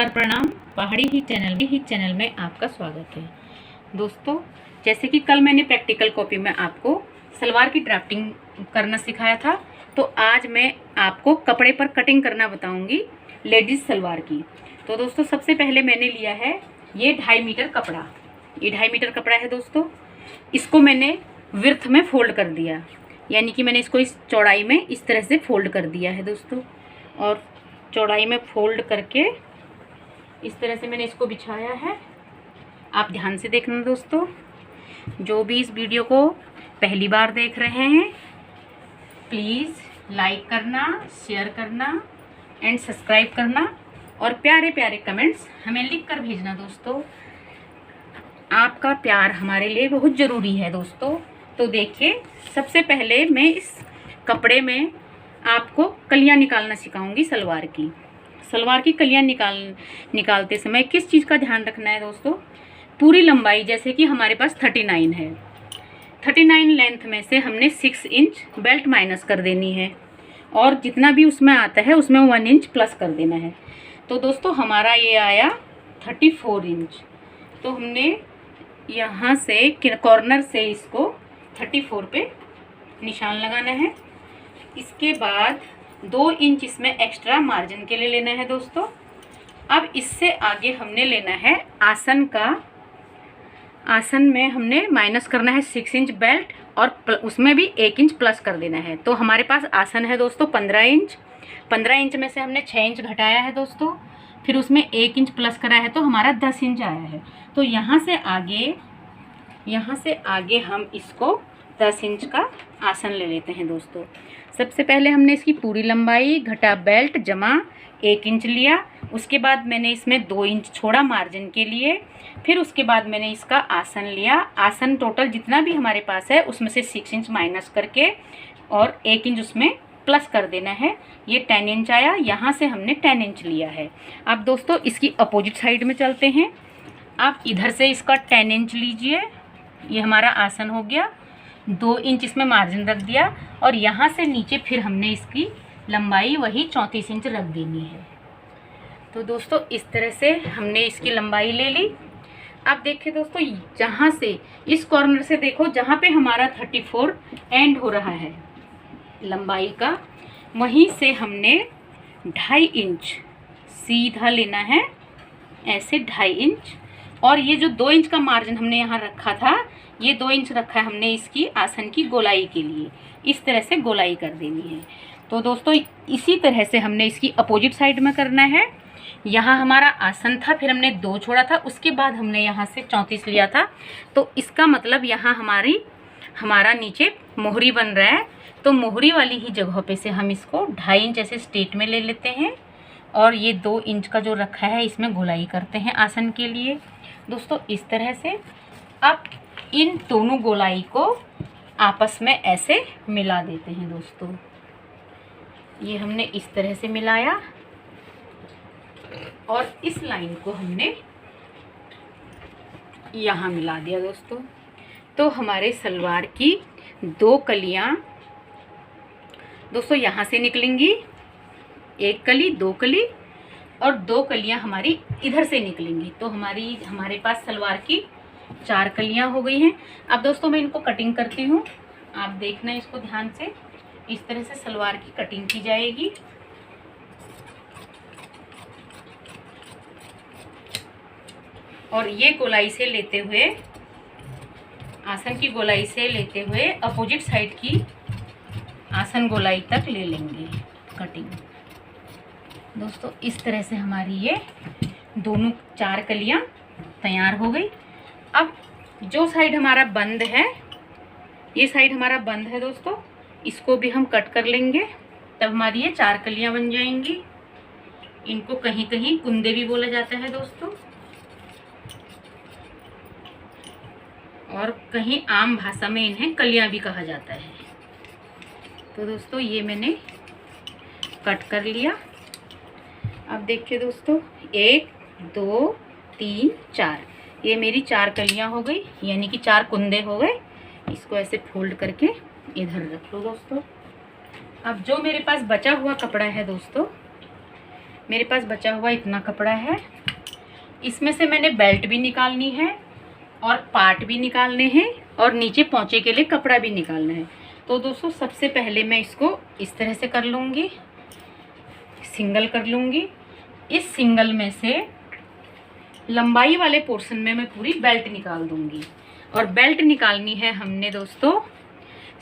नमस्कार, प्रणाम। पहाड़ी ही चैनल में आपका स्वागत है। दोस्तों, जैसे कि कल मैंने प्रैक्टिकल कॉपी में आपको सलवार की ड्राफ्टिंग करना सिखाया था, तो आज मैं आपको कपड़े पर कटिंग करना बताऊंगी लेडीज़ सलवार की। तो दोस्तों, सबसे पहले मैंने लिया है ये 2.5 मीटर कपड़ा। ये 2.5 मीटर कपड़ा है दोस्तों। इसको मैंने विड्थ में फोल्ड कर दिया, यानी कि मैंने इसको इस चौड़ाई में इस तरह से फोल्ड कर दिया है दोस्तों। और चौड़ाई में फोल्ड करके इस तरह से मैंने इसको बिछाया है। आप ध्यान से देखना दोस्तों। जो भी इस वीडियो को पहली बार देख रहे हैं, प्लीज़ लाइक करना, शेयर करना एंड सब्सक्राइब करना और प्यारे प्यारे कमेंट्स हमें लिख कर भेजना दोस्तों। आपका प्यार हमारे लिए बहुत ज़रूरी है दोस्तों। तो देखिए, सबसे पहले मैं इस कपड़े में आपको कलियां निकालना सिखाऊंगी सलवार की। सलवार की कलियां निकालते समय किस चीज़ का ध्यान रखना है दोस्तों? पूरी लंबाई, जैसे कि हमारे पास 39 है, 39 लेंथ में से हमने 6 इंच बेल्ट माइनस कर देनी है और जितना भी उसमें आता है उसमें 1 इंच प्लस कर देना है। तो दोस्तों, हमारा ये आया 34 इंच। तो हमने यहाँ से कॉर्नर से इसको 34 पे निशान लगाना है। इसके बाद 2 इंच इसमें एक्स्ट्रा मार्जिन के लिए लेना है दोस्तों। अब इससे आगे हमने लेना है आसन का। आसन में हमने माइनस करना है 6 इंच बेल्ट और उसमें भी 1 इंच प्लस कर देना है। तो हमारे पास आसन है दोस्तों 15 इंच। 15 इंच में से हमने 6 इंच घटाया है दोस्तों, फिर उसमें 1 इंच प्लस करा है, तो हमारा 10 इंच आया है। तो यहाँ से आगे हम इसको 10 इंच का आसन ले लेते हैं दोस्तों। सबसे पहले हमने इसकी पूरी लंबाई घटा बेल्ट जमा 1 इंच लिया। उसके बाद मैंने इसमें 2 इंच छोड़ा मार्जिन के लिए। फिर उसके बाद मैंने इसका आसन लिया। आसन टोटल जितना भी हमारे पास है उसमें से 6 इंच माइनस करके और 1 इंच उसमें प्लस कर देना है। ये 10 इंच आया। यहाँ से हमने 10 इंच लिया है। अब दोस्तों, इसकी अपोजिट साइड में चलते हैं। आप इधर से इसका 10 इंच लीजिए। ये हमारा आसन हो गया। 2 इंच इसमें मार्जिन रख दिया और यहाँ से नीचे फिर हमने इसकी लंबाई वही 34 इंच रख देनी है। तो दोस्तों, इस तरह से हमने इसकी लंबाई ले ली। अब देखिए दोस्तों, जहाँ से इस कॉर्नर से देखो, जहाँ पे हमारा 34 एंड हो रहा है लंबाई का, वहीं से हमने 2.5 इंच सीधा लेना है, ऐसे 2.5 इंच। और ये जो 2 इंच का मार्जिन हमने यहाँ रखा था, ये 2 इंच रखा है हमने इसकी आसन की गोलाई के लिए। इस तरह से गोलाई कर देनी है। तो दोस्तों, इसी तरह से हमने इसकी अपोजिट साइड में करना है। यहाँ हमारा आसन था, फिर हमने 2 छोड़ा था, उसके बाद हमने यहाँ से 34 लिया था। तो इसका मतलब यहाँ हमारा नीचे मोहरी बन रहा है। तो मोहरी वाली ही जगह पे से हम इसको 2.5 इंच ऐसे स्ट्रेट में ले लेते हैं और ये 2 इंच का जो रखा है इसमें गोलाई करते हैं आसन के लिए दोस्तों। इस तरह से अब इन दोनों गोलाई को आपस में ऐसे मिला देते हैं दोस्तों। ये हमने इस तरह से मिलाया और इस लाइन को हमने यहाँ मिला दिया दोस्तों। तो हमारे सलवार की 2 कलियाँ दोस्तों यहाँ से निकलेंगी। 1 कली, 2 कली और 2 कलियाँ हमारी इधर से निकलेंगी। तो हमारे पास सलवार की 4 कलियाँ हो गई हैं। अब दोस्तों, मैं इनको कटिंग करती हूँ। आप देखना इसको ध्यान से। इस तरह से सलवार की कटिंग की जाएगी। और ये गोलाई से लेते हुए, आसन की गोलाई से लेते हुए अपोजिट साइड की आसन गोलाई तक ले लेंगे कटिंग दोस्तों। इस तरह से हमारी ये दोनों 4 कलियां तैयार हो गई। अब जो साइड हमारा बंद है, ये साइड हमारा बंद है दोस्तों, इसको भी हम कट कर लेंगे। तब हमारी ये 4 कलियां बन जाएंगी। इनको कहीं कहीं कुंदे भी बोला जाता है दोस्तों, और कहीं आम भाषा में इन्हें कलियां भी कहा जाता है। तो दोस्तों, ये मैंने कट कर लिया। अब देखिए दोस्तों, 1 2 3 4, ये मेरी 4 कलियां हो गई, यानी कि 4 कुंदे हो गए। इसको ऐसे फोल्ड करके इधर रख लो दोस्तों। अब जो मेरे पास बचा हुआ कपड़ा है दोस्तों, मेरे पास बचा हुआ इतना कपड़ा है। इसमें से मैंने बेल्ट भी निकालनी है और पार्ट भी निकालने हैं और नीचे पोंचे के लिए कपड़ा भी निकालना है। तो दोस्तों सबसे पहले मैं इसको इस तरह से कर लूँगी, सिंगल कर लूँगी। इस सिंगल में से लंबाई वाले पोर्शन में मैं पूरी बेल्ट निकाल दूँगी। और बेल्ट निकालनी है हमने दोस्तों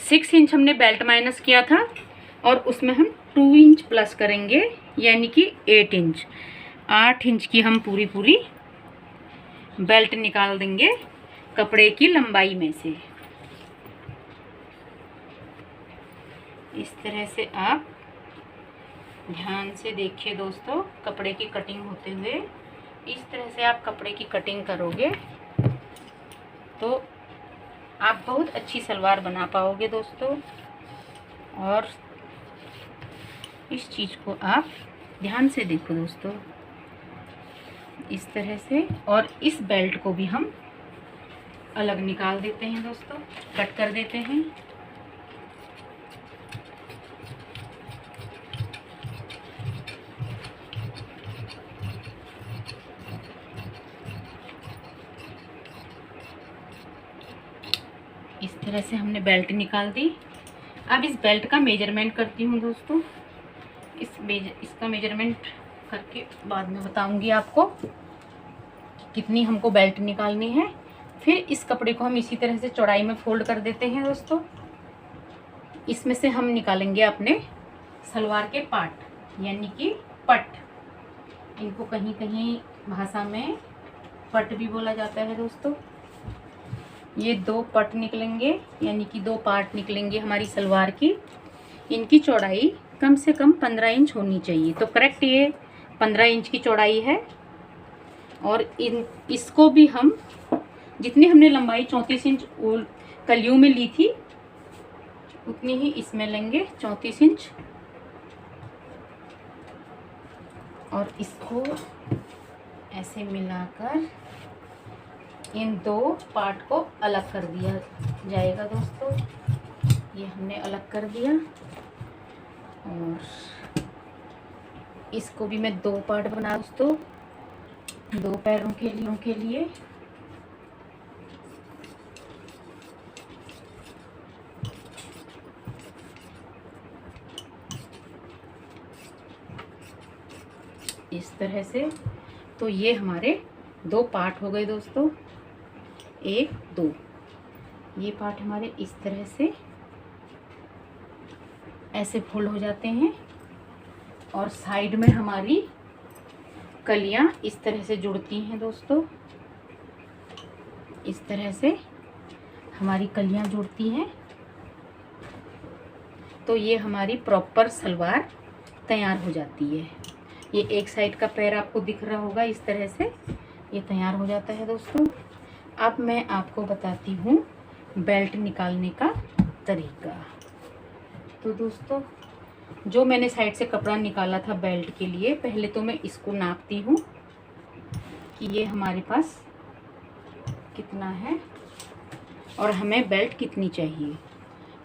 6 इंच हमने बेल्ट माइनस किया था और उसमें हम 2 इंच प्लस करेंगे, यानी कि 8 इंच। 8 इंच की हम पूरी बेल्ट निकाल देंगे कपड़े की लंबाई में से। इस तरह से आप ध्यान से देखिए दोस्तों, कपड़े की कटिंग होते हुए इस तरह से आप कपड़े की कटिंग करोगे तो आप बहुत अच्छी सलवार बना पाओगे दोस्तों। और इस चीज़ को आप ध्यान से देखो दोस्तों, इस तरह से। और इस बेल्ट को भी हम अलग निकाल देते हैं दोस्तों, कट कर देते हैं। इस तरह से हमने बेल्ट निकाल दी। अब इस बेल्ट का मेजरमेंट करती हूँ दोस्तों। इसका मेजरमेंट करके बाद में बताऊंगी आपको कितनी हमको बेल्ट निकालनी है। फिर इस कपड़े को हम इसी तरह से चौड़ाई में फोल्ड कर देते हैं दोस्तों। इसमें से हम निकालेंगे अपने सलवार के पार्ट, यानी कि पट। इनको कहीं कहीं भाषा में पट भी बोला जाता है दोस्तों। ये 2 पट निकलेंगे, यानी कि 2 पार्ट निकलेंगे हमारी सलवार की। इनकी चौड़ाई कम से कम 15 इंच होनी चाहिए। तो करेक्ट ये 15 इंच की चौड़ाई है। और इसको भी हम जितनी हमने लंबाई 34 इंच कलियों में ली थी उतनी ही इसमें लेंगे, 34 इंच। और इसको ऐसे मिलाकर इन 2 पार्ट को अलग कर दिया जाएगा दोस्तों। ये हमने अलग कर दिया। और इसको भी मैं 2 पार्ट बना दोस्तों, 2 पैरों के लिए। इस तरह से। तो ये हमारे 2 पार्ट हो गए दोस्तों, 1 2। ये पार्ट हमारे इस तरह से ऐसे फोल्ड हो जाते हैं। और साइड में हमारी कलियां इस तरह से जुड़ती हैं दोस्तों। इस तरह से हमारी कलियां जुड़ती हैं। तो ये हमारी प्रॉपर सलवार तैयार हो जाती है। ये एक साइड का पैर आपको दिख रहा होगा, इस तरह से ये तैयार हो जाता है दोस्तों। अब मैं आपको बताती हूँ बेल्ट निकालने का तरीका। तो दोस्तों जो मैंने साइड से कपड़ा निकाला था बेल्ट के लिए, पहले तो मैं इसको नापती हूँ कि ये हमारे पास कितना है और हमें बेल्ट कितनी चाहिए।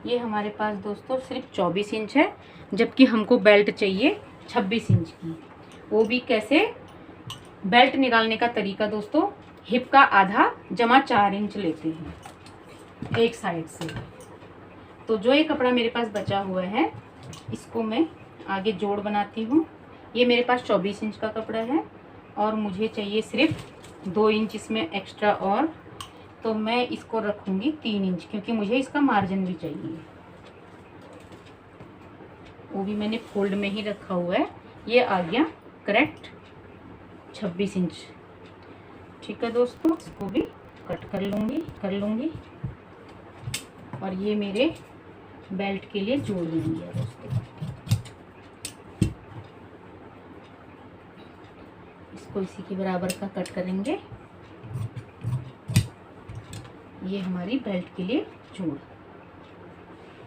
ये हमारे पास दोस्तों सिर्फ 24 इंच है, जबकि हमको बेल्ट चाहिए 26 इंच की। वो भी कैसे? बेल्ट निकालने का तरीका दोस्तों, हिप का आधा जमा 4 इंच लेते हैं एक साइड से। तो जो ये कपड़ा मेरे पास बचा हुआ है इसको मैं आगे जोड़ बनाती हूँ। ये मेरे पास 24 इंच का कपड़ा है और मुझे चाहिए सिर्फ 2 इंच इसमें एक्स्ट्रा। और तो मैं इसको रखूँगी 3 इंच, क्योंकि मुझे इसका मार्जिन भी चाहिए। वो भी मैंने फोल्ड में ही रखा हुआ है। ये आ गया करेक्ट 26 इंच। ठीक है दोस्तों, इसको भी कट कर लूँगी और ये मेरे बेल्ट के लिए जोड़ देंगे दोस्तों। इसको इसी के बराबर का कट करेंगे। ये हमारी बेल्ट के लिए जोड़,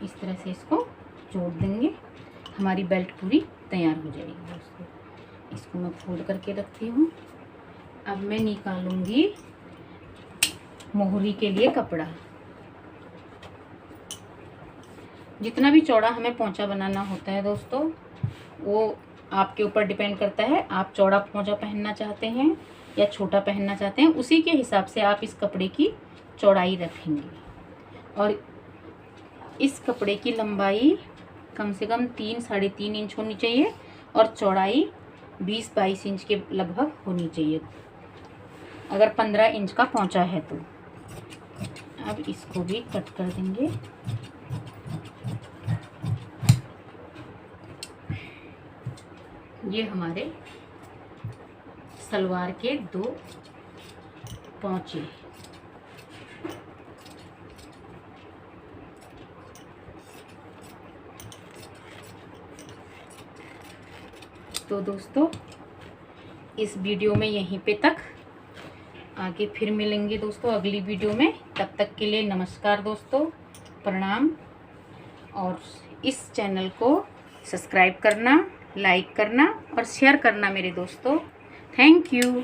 इस तरह से इसको जोड़ देंगे। हमारी बेल्ट पूरी तैयार हो जाएगी दोस्तों। इसको मैं फोल्ड करके रखती हूँ। अब मैं निकालूंगी मोहरी के लिए कपड़ा। जितना भी चौड़ा हमें पोंचा बनाना होता है दोस्तों, वो आपके ऊपर डिपेंड करता है, आप चौड़ा पौंचा पहनना चाहते हैं या छोटा पहनना चाहते हैं, उसी के हिसाब से आप इस कपड़े की चौड़ाई रखेंगे। और इस कपड़े की लंबाई कम से कम 3-3.5 इंच होनी चाहिए और चौड़ाई 20-22 इंच के लगभग होनी चाहिए, अगर 15 इंच का पौंचा है तो। अब इसको भी कट कर देंगे। ये हमारे सलवार के 2 पौंचे। तो दोस्तों इस वीडियो में यहीं पे तक, आगे फिर मिलेंगे दोस्तों अगली वीडियो में। तब तक के लिए नमस्कार दोस्तों, प्रणाम। और इस चैनल को सब्सक्राइब करना, लाइक करना और शेयर करना मेरे दोस्तों। Thank you.